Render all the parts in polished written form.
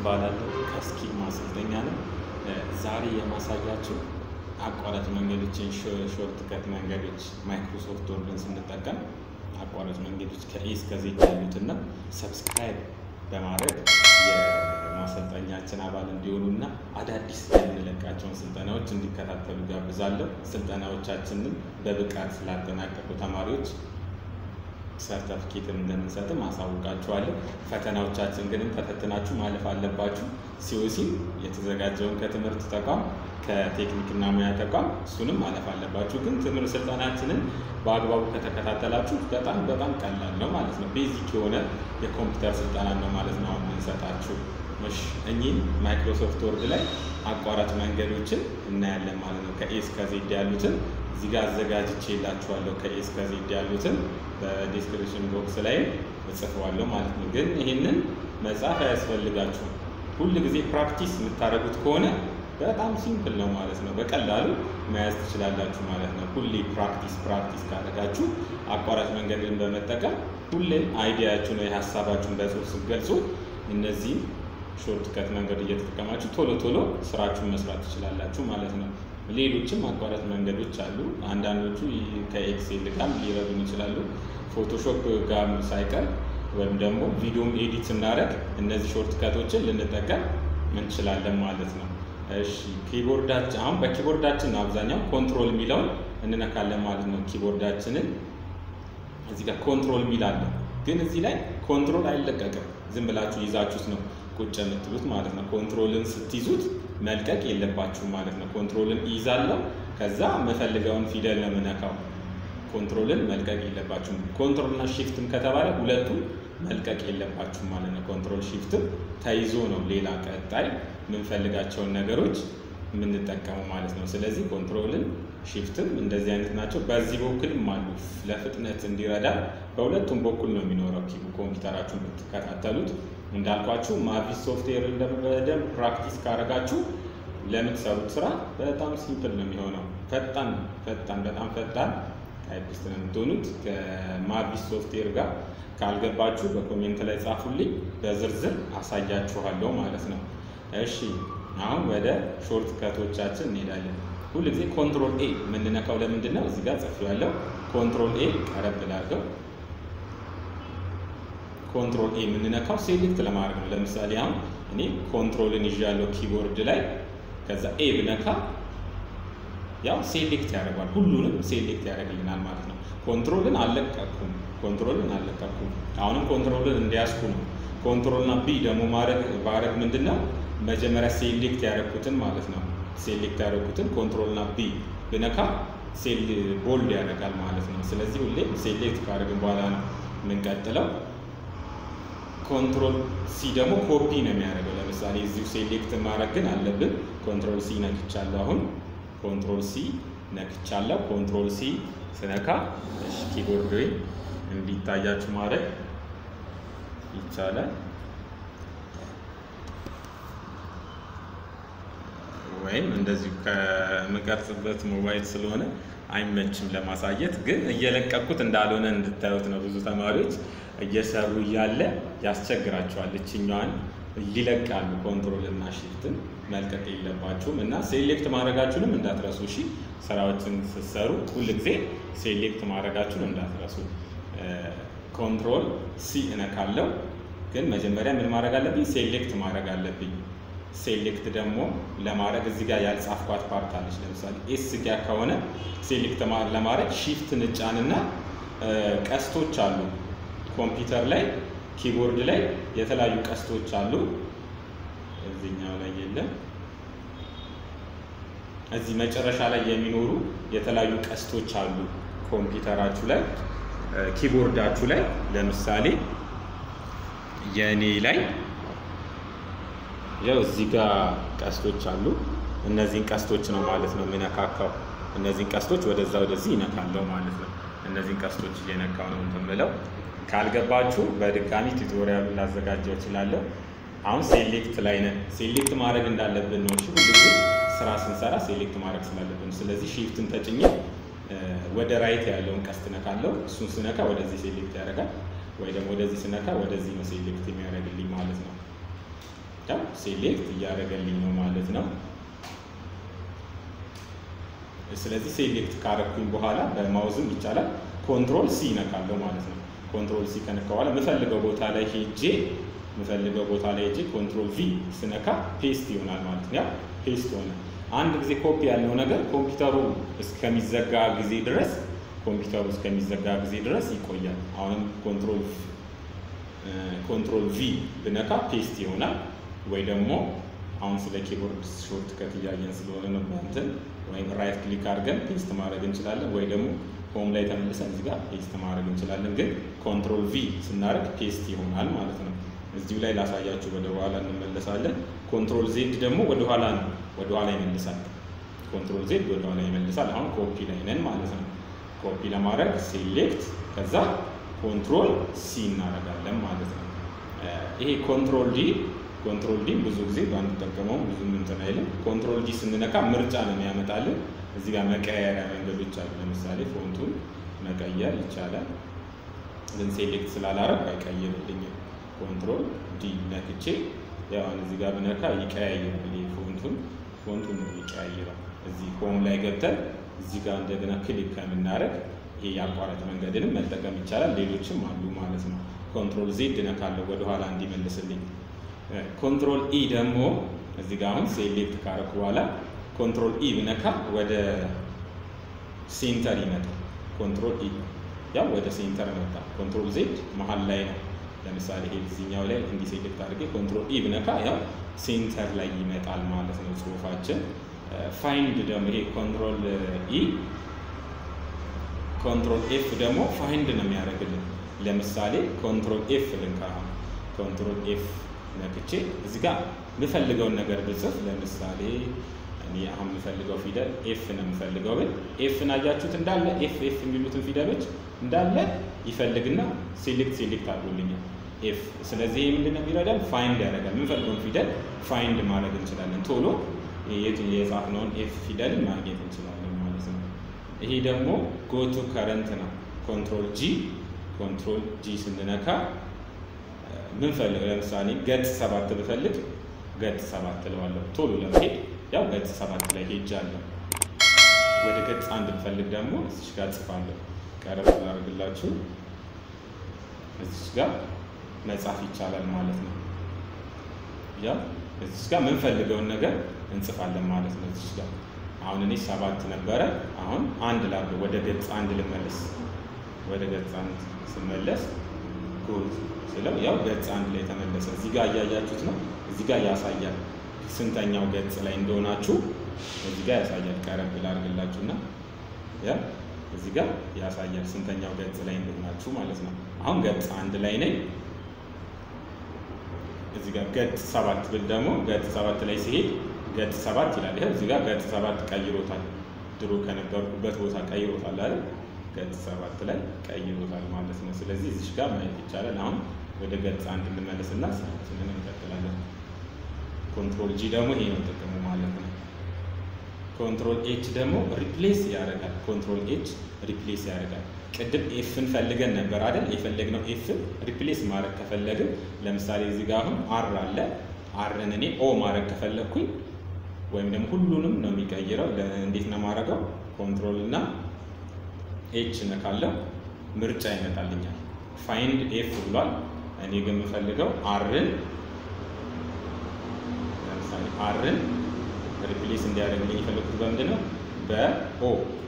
እባላለሁ ከስኪል ማሰልጠኛ ነው። ዛሬ የማሳያችሁ አቋራጭ መንገዶችን ሾርት ከት መንገዶች ማይክሮሶፍት ወርድን ስንጠቀም አቋራጭ መንገዶች ከኤ እስከ ዜድ ያሉትና ሰብስክራይብ በማድረግ የማሰልጠኛችን አባል እንዲሆኑና አዳዲስ የምንለቃቸውን ስልጠናዎች እንዲከታተሉ ጋብዛለሁ። ስልጠናዎቻችንን በብቃት ስላጠናቀቁ ተማሪዎች ሰርቲፊኬት እንደምንሰጥም አሳውቃችኋለሁ። ፈተናዎቻችን ግን ተፈትናችሁ ማለፍ አለባችሁ። ሲኦሲ የተዘጋጀውን ከትምህርት ተቋም ከቴክኒክና ሙያ ተቋም እሱንም ማለፍ አለባችሁ። ግን ትምህርት ስልጠናችንን በአግባቡ ከተከታተላችሁ በጣም ቀላል ነው ማለት ነው። ቤዚክ የሆነ የኮምፒውተር ስልጠና ነው ማለት ነው አሁን እንሰጣችሁ። እሺ እኚህን ማይክሮሶፍት ወርድ ላይ አቋራጭ መንገዶችን እናያለን ማለት ነው። ከኤ እስከ ዜድ ያሉትን እዚህ ጋር አዘጋጅቼላችኋለሁ። ከኤ እስከ ዜድ ያሉትን በዲስክሪፕሽን ቦክስ ላይ እጽፈዋለሁ ማለት ነው። ግን ይሄንን መጻፍ አያስፈልጋችሁም። ሁሉ ጊዜ ፕራክቲስ የምታደርጉት ከሆነ በጣም ሲምፕል ነው ማለት ነው። በቀላሉ መያዝ ትችላላችሁ ማለት ነው። ሁሌ ፕራክቲስ ካደረጋችሁ አቋራጭ መንገድን በመጠቀም ሁሌ አይዲያችሁን ወይ ሐሳባችሁን በጽሁፍ ስትገልጹ እነዚህ ሾርት ከት መንገድ እየተጠቀማችሁ ቶሎ ስራችሁን መስራት ትችላላችሁ ማለት ነው። ሌሎችም አቋራጭ መንገዶች አሉ። አንዳንዶቹ ከኤክሴል ጋር ሊረዱን ይችላሉ። ፎቶሾፕ ጋር ሳይቀር ወይም ደግሞ ቪዲዮም ኤዲት ስናደርግ እነዚህ ሾርት ከቶችን ልንጠቀም እንችላለን ማለት ነው። እሺ ኪቦርዳችን አሁን በኪቦርዳችን አብዛኛው ኮንትሮል የሚለውን እንነካለን ማለት ነው። ኪቦርዳችንን እዚህ ጋር ኮንትሮል የሚል አለ። ግን እዚህ ላይ ኮንትሮል አይለቀቅም። ዝም ብላችሁ ይዛችሁት ነው ቁጭ የምትሉት ማለት ነው። ኮንትሮልን ስትይዙት መልቀቅ የለባችሁም ማለት ነው። ኮንትሮልን ይዛለሁ ከዛ የምፈልገውን ፊደል ነው የምነካው። ኮንትሮልን መልቀቅ የለባችሁም። ኮንትሮልና ሺፍትም ከተባለ ሁለቱም መልቀቅ የለባችሁም ማለት ነው። ኮንትሮል ሺፍትም ተይዞ ነው ሌላ ቀጣይ የምንፈልጋቸውን ነገሮች የምንጠቀመው ማለት ነው። ስለዚህ ኮንትሮልን ሺፍትም እንደዚህ አይነት ናቸው። በዚህ በኩልም አሉ ለፍጥነት እንዲረዳ በሁለቱም በኩል ነው የሚኖረው። ኮምፒውተራችሁን ብትከታተሉት እንዳልኳችሁ ማቪስ ሶፍትዌር በደንብ ፕራክቲስ ካደረጋችሁ ለምትሰሩት ስራ በጣም ሲምፕል ነው የሚሆነው። በጣም ፈጣን ታይፒስት ነው የምትሆኑት። ከማቪስ ሶፍትዌር ጋር ካልገባችሁ በኮሜንት ላይ ጻፉልኝ፣ በዝርዝር አሳያችኋለሁ ማለት ነው። እሺ አሁን ወደ ሾርት ከቶቻችን እንሄዳለን። ሁሉ ጊዜ ኮንትሮል ኤ የምንነካው ለምንድን ነው? እዚህ ጋር ጽፌዋለሁ። ኮንትሮል ኤ ቀረብ ላድርገው። ኮንትሮል ኤ የምንነካው ሴሌክት ለማድረግ ነው። ለምሳሌ አሁን እኔ ኮንትሮልን ይዣለሁ ኪቦርድ ላይ ከዛ ኤ ብነካ ያው ሴሌክት ያደርጋል፣ ሁሉንም ሴሌክት ያደርግልናል ማለት ነው። ኮንትሮልን አልለቀኩም። አሁንም ኮንትሮልን እንዲያስኩ ነው። ኮንትሮልና ቢ ደግሞ ማድረግ ምንድነው? መጀመሪያ ሴሌክት ያደረኩትን ማለት ነው። ሴሌክት ያደረኩትን ኮንትሮልና ቢ ብነካ ቦልድ ያደርጋል ማለት ነው። ስለዚህ ሁሌም ሴሌክት ካደረግን በኋላ ነው የምንቀጥለው። ኮንትሮል ሲ ደግሞ ኮፒ ነው የሚያደርገው። ለምሳሌ እዚሁ ሴሌክት ማድረግ ግን አለብን። ኮንትሮል ሲ ነክቻለሁ። አሁን ኮንትሮል ሲ ነክቻለሁ። ኮንትሮል ሲ ስነካ ኪቦርድ እንዲታያችሁ ማድረግ ይቻላል። ወይም እንደዚሁ ከምቀርጽበት ሞባይል ስለሆነ አይመችም ለማሳየት፣ ግን እየለቀኩት እንዳልሆነ እንድታዩት ነው። ብዙ ተማሪዎች እየሰሩ እያለ ያስቸግራቸዋል። እችኛዋን ይለቃሉ። ኮንትሮል እና ሺፍትን መልቀቅ የለባችሁም እና ሴሌክት ማድረጋችሁንም እንዳትረሱ። እሺ ስራዎችን ስትሰሩ ሁሉ ጊዜ ሴሌክት ማድረጋችሁን እንዳትረሱ። ኮንትሮል ሲ እነካለሁ፣ ግን መጀመሪያ ምን ማድረግ አለብኝ? ሴሌክት ማድረግ አለብኝ። ሴሌክት ደግሞ ለማድረግ እዚህ ጋር ያልጻፍኳት ፓርት አለች። ለምሳሌ ኤስ ጋር ከሆነ ሴሌክት ለማድረግ ሺፍት ንጫንና ቀስቶች አሉ ኮምፒውተር ላይ ኪቦርድ ላይ የተለያዩ ቀስቶች አሉ። እዚህኛው ላይ የለም። እዚህ መጨረሻ ላይ የሚኖሩ የተለያዩ ቀስቶች አሉ ኮምፒውተራችሁ ላይ ኪቦርዳችሁ ላይ። ለምሳሌ የኔ ላይ ያው እዚህ ጋር ቀስቶች አሉ። እነዚህን ቀስቶች ነው ማለት ነው የምነካካው። እነዚህን ቀስቶች ወደዛ ወደዚህ ይነካለው ማለት ነው። እነዚህን ቀስቶች እየነካው ነው የምለው። ካልገባችሁ በድጋሚ ቱቶሪያሉን ላዘጋጀው እችላለሁ። አሁን ሴሌክት ላይ ነን። ሴሌክት ማድረግ እንዳለብን ነው። እሺ ሁሉ ጊዜ ስራ ስንሰራ ሴሌክት ማድረግ ስላለብን፣ ስለዚህ ሺፍትን ተጭኜ ወደ ራይት ያለውን ቀስት ነካለው። እሱን ስነካ ወደዚህ ሴሌክት ያደርጋል፣ ወይ ደግሞ ወደዚህ ስነካ ወደዚህ ነው ሴሌክት የሚያደርግልኝ ማለት ነው። ያው ሴሌክት እያደረገልኝ ነው ማለት ነው። ስለዚህ ሴሌክት ካረኩኝ በኋላ በማውዝም ይቻላል ኮንትሮል ሲ ነካለሁ ማለት ነው። ኮንትሮል ሲ ከነካ በኋላ የምፈልገው ቦታ ላይ ሄጄ ኮንትሮል ቪ ስነካ ፔስት ይሆናል ማለት ነው። ያው ፔስት ሆነ። አንድ ጊዜ ኮፒ ያለው ነገር ኮምፒውተሩ እስከሚዘጋ ጊዜ ድረስ ይቆያል። አሁንም ኮንትሮል ቪ ብነካ ፔስት ይሆናል። ወይ ደግሞ አሁን ስለ ኪቦርድ ሾርት ከት እያየን ስለሆነ ነው እንትን ወይም ራይት ክሊክ አድርገን ፔስት ማድረግ እንችላለን። ወይ ደግሞ ሆም ላይ ተመልሰን እዚህ ጋር ፔስት ማድረግ እንችላለን። ግን ኮንትሮል ቪ ስናደርግ ፔስት ይሆናል ማለት ነው። እዚሁ ላይ ላሳያችሁ፣ ወደ ኋላ እንመለሳለን። ኮንትሮል ዜድ ደግሞ ወደ ኋላ ይመልሳል። ኮንትሮል ዜድ ወደ ኋላ ይመልሳል። አሁን ኮፒ ላይ ነን ማለት ነው። ኮፒ ለማድረግ ሴሌክት ከዛ ኮንትሮል ሲ እናደርጋለን ማለት ነው። ይሄ ኮንትሮል ዲ ብዙ ጊዜ ባንጠቀመው ብዙ እንትን አይልም። ኮንትሮል ዲ ስንነካ ምርጫ ነው የሚያመጣልን። እዚህ ጋር መቀየሪያ መንገዶች አሉ። ለምሳሌ ፎንቱን መቀየር ይቻላል፣ ግን ሴሌክት ስላላረግ አይቀይርልኝም። ኮንትሮል ዲ ነክቼ ያው እዚህ ጋር ብነካ ይቀያይራል። ፎንቱን ነው ይቀያይራል። እዚህ ሆም ላይ ገብተን እዚህ ጋር እንደገና ክሊክ ከምናደርግ ይሄ የአቋራጭ መንገድንም መጠቀም ይቻላል። ሌሎችም አሉ ማለት ነው። ኮንትሮል ዜድ ነካለሁ ወደ ኋላ እንዲመልስልኝ። ኮንትሮል ኢ ደግሞ እዚህ ጋር አሁን ሴሌክት ካረኩ በኋላ ኮንትሮል ኢ ብነካ ወደ ሴንተር ይመጣል። ኮንትሮል ኢ ያው ወደ ሴንተር መጣ። ኮንትሮል ዜድ መሀል ላይ ነው። ለምሳሌ ይሄ እዚህኛው ላይ እንዲህ ሴሌክት አድርጌ ኮንትሮል ኢ ብነካ ያው ሴንተር ላይ ይመጣል ማለት ነው ጽሁፋችን። ፋይንድ ደግሞ ይሄ ኮንትሮል ኢ ኮንትሮል ኤፍ ደግሞ ፋይንድ ነው የሚያደርግልን። ለምሳሌ ኮንትሮል ኤፍ ልንካ፣ ኮንትሮል ኤፍ ነክቼ እዚህ ጋር የምፈልገውን ነገር ብጽፍ፣ ለምሳሌ እኔ አሁን የምፈልገው ፊደል ኤፍ ነው የምፈልገው ብል ኤፍን አያችሁት እንዳለ ኤፍ የሚሉትን ፊደሎች እንዳለ ይፈልግና ሴሌክት አድርጎልኛል ኤፍ። ስለዚህ ይሄ ምንድነው የሚረዳን? ፋይንድ ያደርጋል። የምንፈልገውን ፊደል ፋይንድ ማድረግ እንችላለን። ቶሎ የጻፍነውን ኤፍ ፊደልን ማግኘት እንችላለን ማለት ነው። ይሄ ደግሞ ጎቱ ከረንት ነው። ኮንትሮል ጂ ስንነካ ምን ፈልግ፣ ለምሳሌ ገጽ 7 ብፈልግ ገጽ 7 እለዋለሁ ቶሎ ለመሄድ። ያው ገጽ 7 ላይ ሄጃለሁ። ወደ ገጽ 1 ብፈልግ ደግሞ እዚህ ጋር ጽፋለሁ። ቀረብ ላድርግላችሁ። እዚህ ጋር መጻፍ ይቻላል ማለት ነው። ያው እዚህ ጋር ምን ፈልገውን ነገር እንጽፋለን ማለት ነው። እዚህ ጋር አሁን እኔ 7 ነበረ፣ አሁን 1 ላድርግ፣ ወደ ገጽ 1 ልመለስ። ወደ ገጽ 1 ስመለስ ጎት ስለው ያው ገጽ 1 ላይ ተመለሰ። እዚህ ጋር እያያችሁት ነው። እዚህ ጋር ያሳያል ስንተኛው ገጽ ላይ እንደሆናችሁ። እዚህ ጋር ያሳያል። ቀረብ ላድርግላችሁና ያ እዚህ ጋር ያሳያል ስንተኛው ገጽ ላይ እንደሆናችሁ ማለት ነው። አሁን ገጽ 1 ላይ ነኝ። እዚህ ጋር ገጽ 7 ብል ደግሞ ገጽ 7 ላይ ሲሄድ ገጽ 7 ይላል። ይሄ እዚህ ጋር ገጽ 7 ቀይሮታል። ድሮ ከነበርኩበት ቦታ ቀይሮታል አይደል? ገጽ 7 ላይ ቀይሮታል ማለት ነው። ስለዚህ እዚህ ጋር ማየት ይቻላል። አሁን ወደ ገጽ 1 እንመለስና ስራችንን እንቀጥላለን። ኮንትሮል ጂ ደግሞ ይሄ ነው ጥቅሙ ማለት ነው። ኮንትሮል ኤች ደግሞ ሪፕሌስ ያደርጋል። ኮንትሮል ኤች ሪፕሌስ ያደርጋል። ቅድም ኤፍን ፈልገን ነበር አይደል? የፈለግነው ኤፍን ሪፕሌስ ማድረግ ከፈለግን ለምሳሌ እዚህ ጋር አሁን አር አለ። አርን እኔ ኦ ማድረግ ከፈለግኩኝ ወይም ደግሞ ሁሉንም ነው የሚቀይረው። እንዴት ነው የማደርገው? ኮንትሮል እና ኤች ነካለው፣ ምርጫ ይመጣልኛል። ፋይንድ ኤፍ ብሏል። እኔ ግን የምፈልገው አርን አርን ሪፕሌስ እንዲያደርግልኝ የፈለኩት በምንድን ነው? በኦ።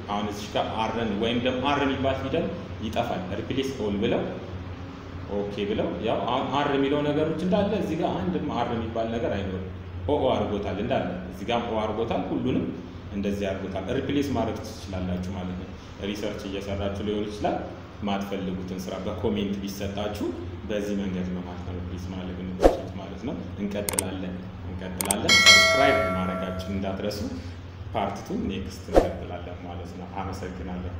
አሁን እዚህ ጋር አርን ወይም ደግሞ አር የሚባል ፊደል ይጠፋል። ሪፕሌስ ኦል ብለው ኦኬ ብለው ያው አሁን አር የሚለው ነገሮች እንዳለ እዚህ ጋር አንድም አር የሚባል ነገር አይኖርም። ኦ አድርጎታል እንዳለ እዚህ ጋር ኦ አድርጎታል። ሁሉንም እንደዚህ አድርጎታል። ሪፕሌስ ማድረግ ትችላላችሁ ማለት ነው። ሪሰርች እየሰራችሁ ሊሆን ይችላል። ማትፈልጉትን ስራ በኮሜንት ቢሰጣችሁ በዚህ መንገድ ነው ማለት ነው ሪፕሌስ ማድረግ ማለት ነው። እንቀጥላለን። ሰብስክራይብ ማድረጋችሁን እንዳትረሱ። ፓርት 2 ኔክስት እንቀጥላለን ማለት ነው። አመሰግናለሁ።